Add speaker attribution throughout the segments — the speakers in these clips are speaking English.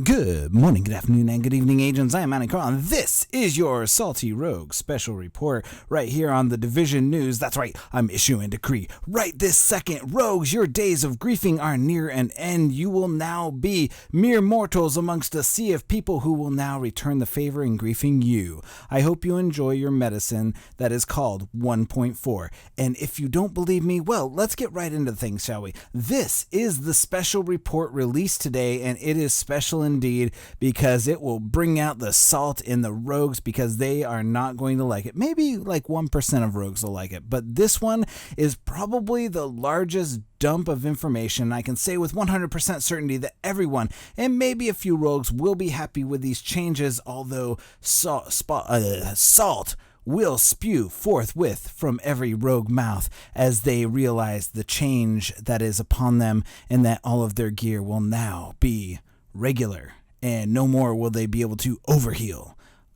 Speaker 1: Good morning, good afternoon, and good evening, agents. I am Manny Carl, and this is your Salty Rogue special report right here on the Division News. That's right, I'm issuing a decree right this second. Rogues, your days of griefing are near an end. You will now be mere mortals amongst a sea of people who will now return the favor in griefing you. I hope you enjoy your medicine that is called 1.4. And if you don't believe me, well, let's get right into things, shall we? This is the special report released today, and it is special indeed because it will bring out the salt in the rogues because they are not going to like it. Maybe like 1% of rogues will like it, but this one is probably the largest dump of information. I can say with 100% certainty that everyone, and maybe a few rogues, will be happy with these changes, although salt will spew forthwith from every rogue mouth as they realize the change that is upon them and that all of their gear will now be regular, and no more will they be able to overheal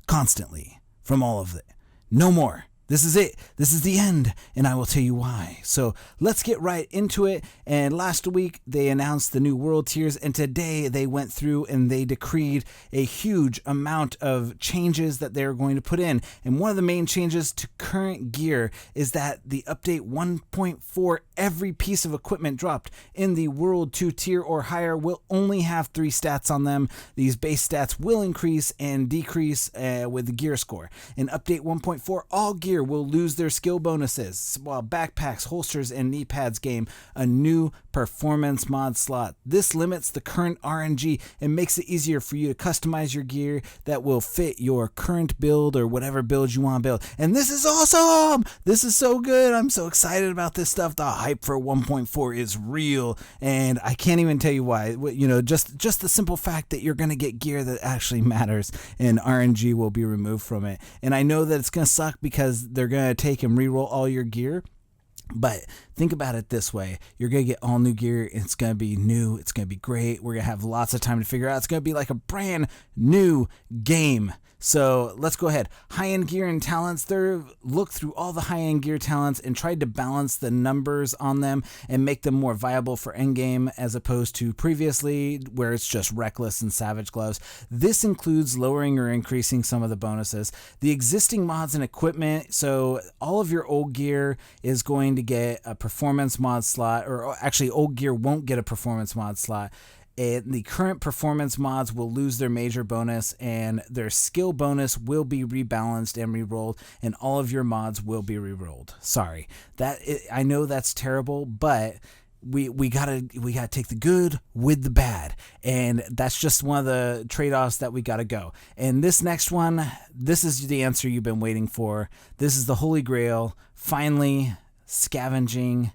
Speaker 1: constantly from all of it. No more. This is it. This is the end, and I will tell you why. So let's get right into it. And last week they announced the new world tiers, and today they went through and they decreed a huge amount of changes that they're going to put in. And one of the main changes to current gear is that the update 1.4, every piece of equipment dropped in the world 2 tier or higher will only have 3 stats on them. These base stats will increase and decrease with the gear score. In update 1.4, all gear will lose their skill bonuses, while backpacks, holsters, and knee pads gain a new performance mod slot. This limits the current RNG and makes it easier for you to customize your gear that will fit your current build or whatever build you want to build. And this is awesome! This is so good. I'm so excited about this stuff. The hype for 1.4 is real, and I can't even tell you why. You know, just the simple fact that you're going to get gear that actually matters and RNG will be removed from it. And I know that it's going to suck because they're going to take and reroll all your gear. But think about it this way. You're going to get all new gear. It's going to be new. It's going to be great. We're going to have lots of time to figure out. It's going to be like a brand new game. So let's go ahead. High-end gear and talents. They looked through all the high-end gear talents and tried to balance the numbers on them and make them more viable for endgame as opposed to previously where it's just reckless and savage gloves. This includes lowering or increasing some of the bonuses. The existing mods and equipment. So all of your old gear is going to get a performance mod slot, or actually old gear won't get a performance mod slot. The current performance mods will lose their major bonus, and their skill bonus will be rebalanced and rerolled, and all of your mods will be rerolled. Sorry, I know that's terrible, but we gotta take the good with the bad, and that's just one of the trade-offs that we gotta go. And this next one, this is the answer you've been waiting for. This is the Holy Grail. Finally, scavenging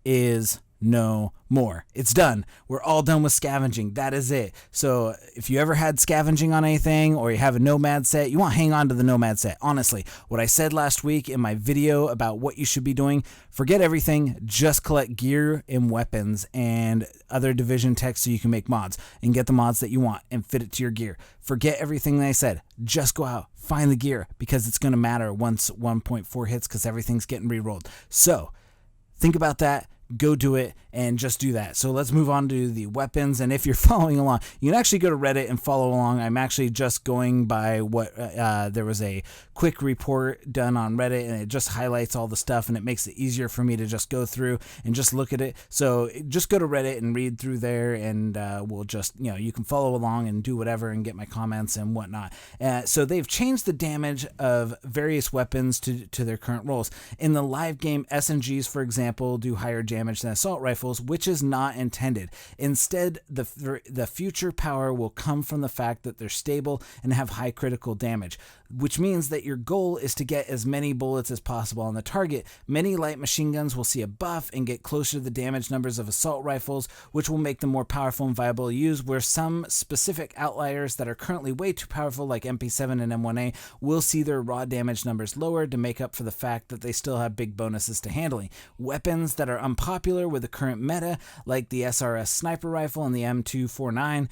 Speaker 1: is no more. It's done. We're all done with scavenging. That is it. So if you ever had scavenging on anything, or you have a nomad set, you want to hang on to the nomad set. Honestly, what I said last week in my video about what you should be doing, forget everything. Just collect gear and weapons and other division tech so you can make mods and get the mods that you want and fit it to your gear. Forget everything that I said. Just go out, find the gear, because it's going to matter once 1.4 hits, because everything's getting re-rolled. So think about that. Go do it and just do that. So let's move on to the weapons. And if you're following along, you can actually go to Reddit and follow along. I'm actually just going by what there was a quick report done on Reddit, and it just highlights all the stuff, and it makes it easier for me to just go through and just look at it. So just go to Reddit and read through there, and we'll just, you can follow along and do whatever and get my comments and whatnot. So they've changed the damage of various weapons to their current roles. In the live game, SMGs, for example, do higher damage than assault rifles, which is not intended. Instead, the future power will come from the fact that they're stable and have high critical damage, which means that your goal is to get as many bullets as possible on the target. Many light machine guns will see a buff and get closer to the damage numbers of assault rifles, which will make them more powerful and viable to use, where some specific outliers that are currently way too powerful, like MP7 and M1A, will see their raw damage numbers lowered to make up for the fact that they still have big bonuses to handling. Weapons that are unpopular with the current meta, like the SRS sniper rifle and the M249,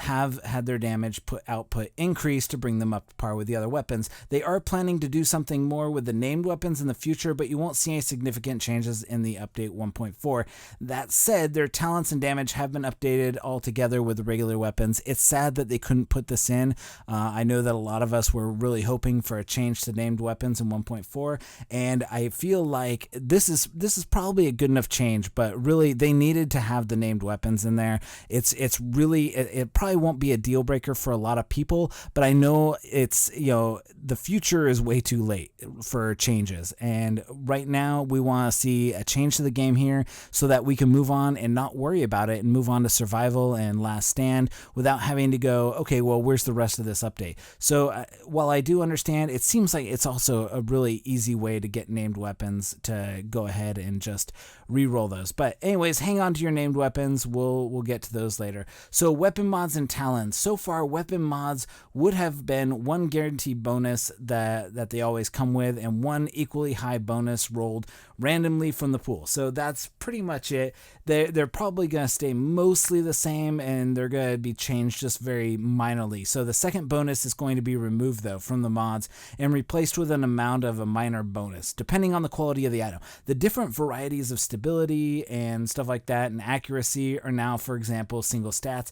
Speaker 1: have had their damage output increase to bring them up to par with the other weapons. They are planning to do something more with the named weapons in the future, but you won't see any significant changes in the update 1.4. That said, their talents and damage have been updated altogether with the regular weapons. It's sad that they couldn't put this in. I know that a lot of us were really hoping for a change to named weapons in 1.4, and I feel like this is probably a good enough change, but really they needed to have the named weapons in there. It's really, it probably won't be a deal breaker for a lot of people, but I know it's, the future is way too late for changes, and right now we want to see a change to the game here so that we can move on and not worry about it and move on to survival and last stand without having to go, okay, well, where's the rest of this update? So while I do understand, it seems like it's also a really easy way to get named weapons to go ahead and just re-roll those. But anyways, hang on to your named weapons. We'll get to those later. So weapon mods and talents. So far, weapon mods would have been one guaranteed bonus that they always come with, and one equally high bonus rolled randomly from the pool. So that's pretty much it. They're probably going to stay mostly the same, and they're going to be changed just very minorly. So the second bonus is going to be removed though from the mods and replaced with an amount of a minor bonus, depending on the quality of the item. The different varieties of stability and stuff like that and accuracy are now, for example, single stats.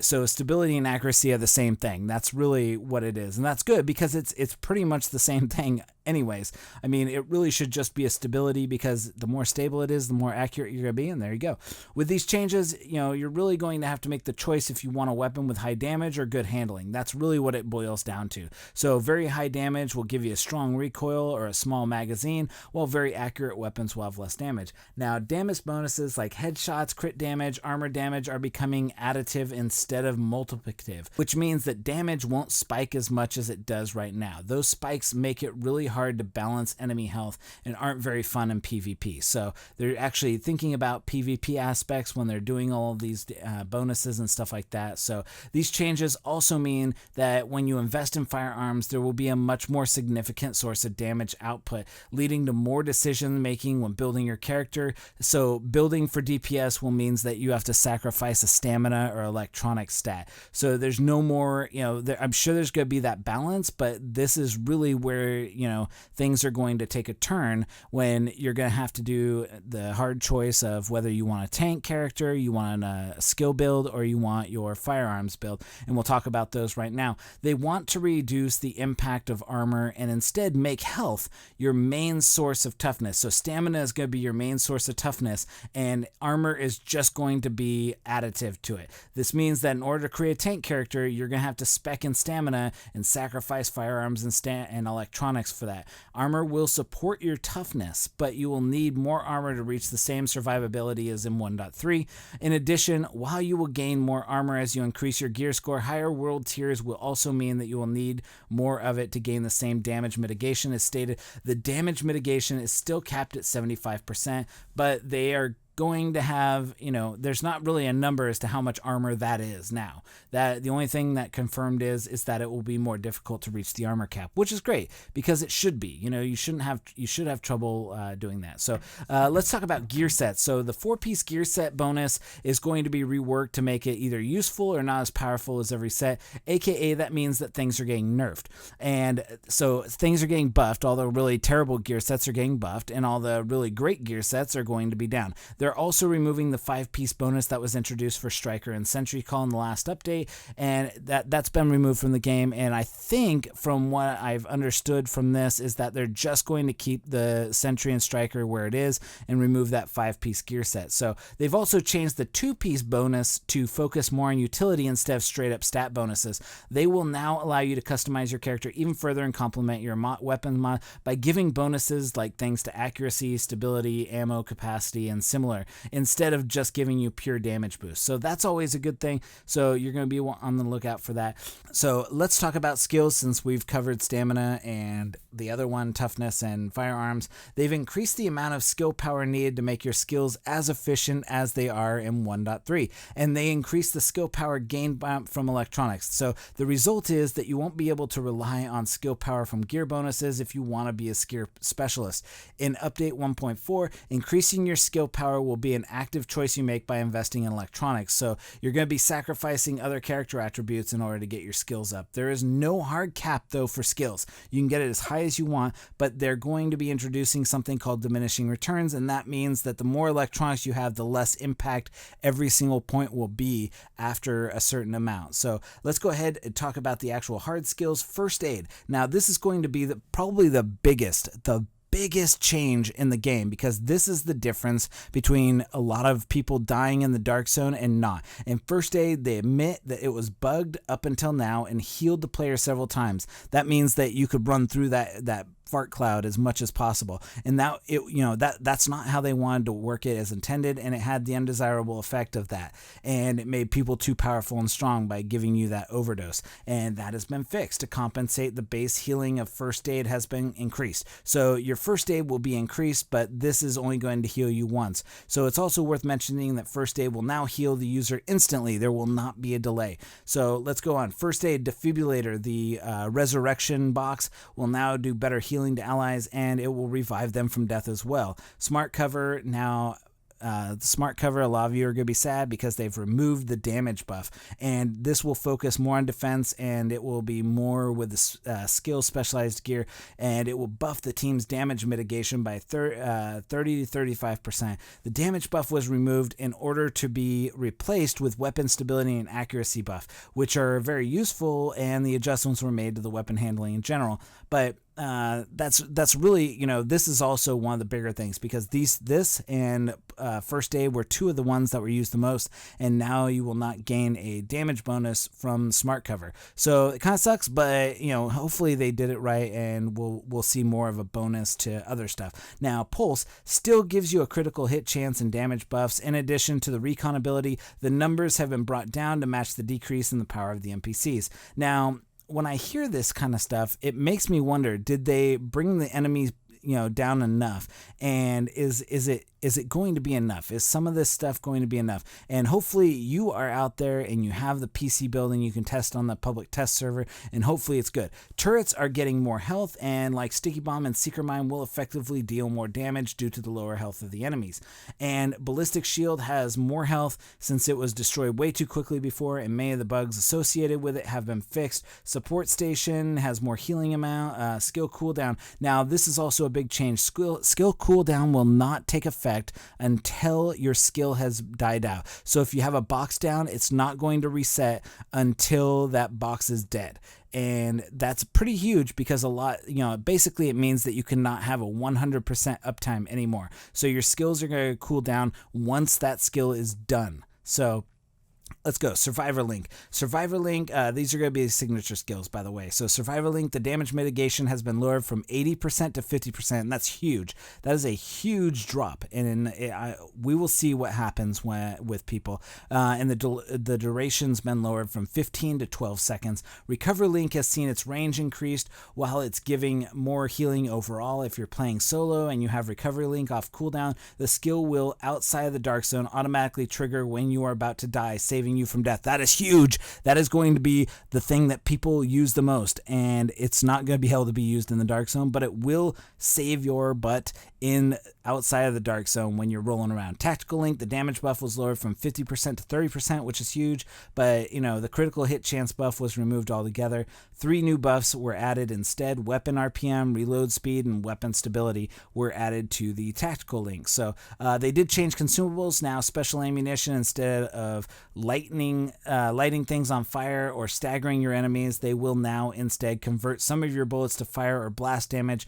Speaker 1: So stability and accuracy are the same thing. That's really what it is, and that's good because it's pretty much the same thing anyways. I mean, it really should just be a stability, because the more stable it is, the more accurate you're going to be, and there you go. With these changes, you're really going to have to make the choice if you want a weapon with high damage or good handling. That's really what it boils down to. So very high damage will give you a strong recoil or a small magazine, while very accurate weapons will have less damage. Now, damage bonuses like headshots, crit damage, armor damage are becoming additive instead of multiplicative, which means that damage won't spike as much as it does right now. Those spikes make it really hard to balance enemy health and aren't very fun in PvP. So they're actually thinking about PvP aspects when they're doing all of these bonuses and stuff like that. So these changes also mean that when you invest in firearms, there will be a much more significant source of damage output, leading to more decision making when building your character. So building for DPS will means that you have to sacrifice a stamina or electronic stat. So there's no more, I'm sure there's going to be that balance, but this is really where, things are going to take a turn when you're going to have to do the hard choice of whether you want a tank character, you want a skill build, or you want your firearms build. And we'll talk about those right now. They want to reduce the impact of armor and instead make health your main source of toughness. So stamina is going to be your main source of toughness, and armor is just going to be additive to it. This means that in order to create a tank character, you're going to have to spec in stamina and sacrifice firearms and electronics for that. Armor will support your toughness, but you will need more armor to reach the same survivability as in 1.3. In addition, while you will gain more armor as you increase your gear score, higher world tiers will also mean that you will need more of it to gain the same damage mitigation. As stated, the damage mitigation is still capped at 75%, but they are going to have, there's not really a number as to how much armor that is now. That the only thing that confirmed is that it will be more difficult to reach the armor cap, which is great because it should be. You should have trouble doing that. So let's talk about gear sets. So the 4-piece gear set bonus is going to be reworked to make it either useful or not as powerful as every set, aka that means that things are getting nerfed. And so things are getting buffed. All the really terrible gear sets are getting buffed, and all the really great gear sets are going to be down. They're also removing the 5-piece bonus that was introduced for Striker and Sentry Call in the last update, and that's been removed from the game. And I think from what I've understood from this is that they're just going to keep the Sentry and Striker where it is and remove that 5-piece gear set. So they've also changed the 2-piece bonus to focus more on utility instead of straight up stat bonuses. They will now allow you to customize your character even further and complement your weapon mod by giving bonuses like things to accuracy, stability, ammo capacity, and similar, instead of just giving you pure damage boost. So that's always a good thing. So you're going to be on the lookout for that. So let's talk about skills, since we've covered stamina and the other one, toughness and firearms. They've increased the amount of skill power needed to make your skills as efficient as they are in 1.3, and they increased the skill power gained from electronics. So the result is that you won't be able to rely on skill power from gear bonuses if you want to be a skill specialist. In update 1.4, increasing your skill power will be an active choice you make by investing in electronics. So you're going to be sacrificing other character attributes in order to get your skills up. There is no hard cap, though, for skills. You can get it as high as you want, but they're going to be introducing something called diminishing returns, and that means that the more electronics you have, the less impact every single point will be after a certain amount. So let's go ahead and talk about the actual hard skills. First aid. Now, this is going to be probably the biggest change in the game, because this is the difference between a lot of people dying in the dark zone and not. In first aid, they admit that it was bugged up until now and healed the player several times. That means that you could run through that fart cloud as much as possible, and that's not how they wanted to work it as intended, and it had the undesirable effect of that, and it made people too powerful and strong by giving you that overdose, and that has been fixed. To compensate, the base healing of first aid has been increased, so your first aid will be increased, but this is only going to heal you once. So it's also worth mentioning that first aid will now heal the user instantly. There will not be a delay. So let's go on. First aid defibrillator, the resurrection box, will now do better healing to allies, and it will revive them from death as well. Smart cover now. The smart cover, a lot of you are going to be sad because they've removed the damage buff, and this will focus more on defense, and it will be more with the skill specialized gear, and it will buff the team's damage mitigation by 30 to 35%. The damage buff was removed in order to be replaced with weapon stability and accuracy buff, which are very useful, and the adjustments were made to the weapon handling in general. But that's really, this is also one of the bigger things, because this and first aid were two of the ones that were used the most, and now you will not gain a damage bonus from smart cover. So it kind of sucks, but hopefully they did it right, and we'll see more of a bonus to other stuff. Now, Pulse still gives you a critical hit chance and damage buffs. In addition to the recon ability, the numbers have been brought down to match the decrease in the power of the NPCs. Now, when I hear this kind of stuff, it makes me wonder, did they bring the enemies down enough, and is it going to be enough? Is some of this stuff going to be enough? And hopefully you are out there and you have the PC building you can test on the public test server, and hopefully it's good. Turrets are getting more health, and like Sticky Bomb and Seeker Mine will effectively deal more damage due to the lower health of the enemies. And Ballistic Shield has more health since it was destroyed way too quickly before, and many of the bugs associated with it have been fixed. Support Station has more healing amount. Skill cooldown. Now, this is also a big change. Skill cooldown will not take effect until your skill has died out. So if you have a box down, it's not going to reset until that box is dead. And that's pretty huge, because basically it means that you cannot have a 100% uptime anymore. So your skills are going to cool down once that skill is done. So let's go. Survivor Link. Survivor Link, these are going to be signature skills, by the way. So Survivor Link, the damage mitigation has been lowered from 80% to 50%, and that's huge. That is a huge drop, and we will see what happens with people. And the duration's been lowered from 15 to 12 seconds. Recovery Link has seen its range increased, while it's giving more healing overall. If you're playing solo and you have Recovery Link off cooldown, the skill will, outside of the dark zone, automatically trigger when you are about to die, saving you from death. That is huge. That is going to be the thing that people use the most, and it's not going to be able to be used in the dark zone, but it will save your butt outside of the dark zone when you're rolling around. Tactical Link, the damage buff was lowered from 50% to 30%, which is huge, but the critical hit chance buff was removed altogether. 3 new buffs were added instead. Weapon RPM, reload speed, and weapon stability were added to the Tactical Link. So they did change consumables. Now special ammunition, instead of lighting things on fire or staggering your enemies, they will now instead convert some of your bullets to fire or blast damage,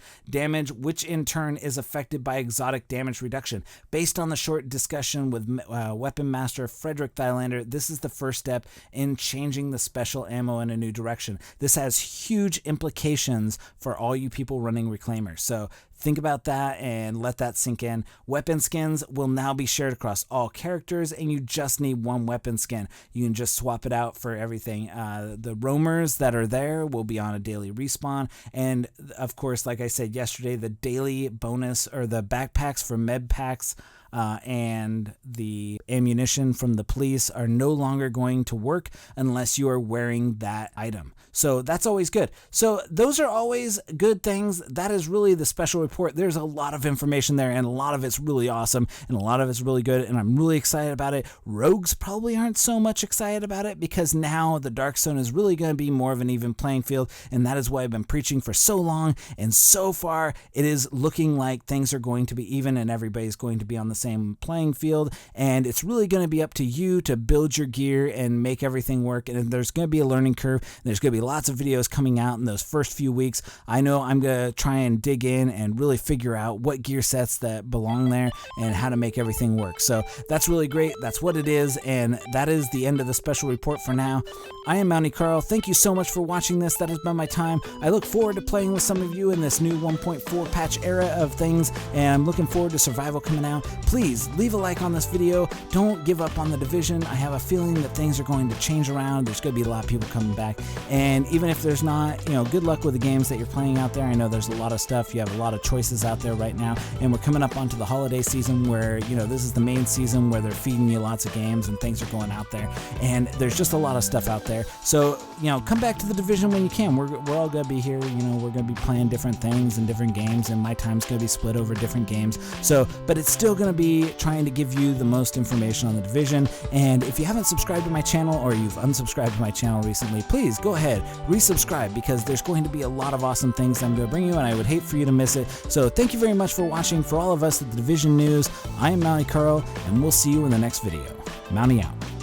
Speaker 1: which in turn is affected by exotic damage reduction. Based on the short discussion with Weapon Master Frederick Thylander, this is the first step in changing the special ammo in a new direction. This has huge implications for all you people running Reclaimers. So think about that and let that sink in. Weapon skins will now be shared across all characters, and you just need one weapon skin. You can just swap it out for everything. The roamers that are there will be on a daily respawn, and of course, like I said yesterday, the daily bonus, or the backpacks for med packs, and the ammunition from the police are no longer going to work unless you are wearing that item. So that's always good. So those are always good things. That is really the special report. There's a lot of information there, and a lot of it's really awesome, and a lot of it's really good, and I'm really excited about it. Rogues probably aren't so much excited about it because now the Dark Zone is really going to be more of an even playing field, and that is why I've been preaching for so long, and so far it is looking like things are going to be even and everybody's going to be on the same playing field, and it's really going to be up to you to build your gear and make everything work. And there's going to be a learning curve, and there's going to be lots of videos coming out in those first few weeks. I know I'm going to try and dig in and really figure out what gear sets that belong there and how to make everything work. So that's really great. That's what it is, and that is the end of the special report for now. I am Mounty Carl. Thank you so much for watching this. That has been my time. I look forward to playing with some of you in this new 1.4 patch era of things, and I'm looking forward to Survival coming out. Please leave a like on this video. Don't give up on the Division. I have a feeling that things are going to change around. There's going to be a lot of people coming back, and even if there's not, good luck with the games that you're playing out there. I know there's a lot of stuff. You have a lot of choices out there right now, and we're coming up onto the holiday season where, this is the main season where they're feeding you lots of games and things are going out there, and there's just a lot of stuff out there. So, come back to the Division when you can. We're all going to be here. We're going to be playing different things and different games, and my time's going to be split over different games. So, but it's still going to be trying to give you the most information on the Division. And if you haven't subscribed to my channel, or you've unsubscribed to my channel recently, please go ahead, resubscribe, because there's going to be a lot of awesome things I'm going to bring you, and I would hate for you to miss it. So thank you very much for watching. For all of us at the Division News, I am Mounty Carl, and we'll see you in the next video. Mounty out.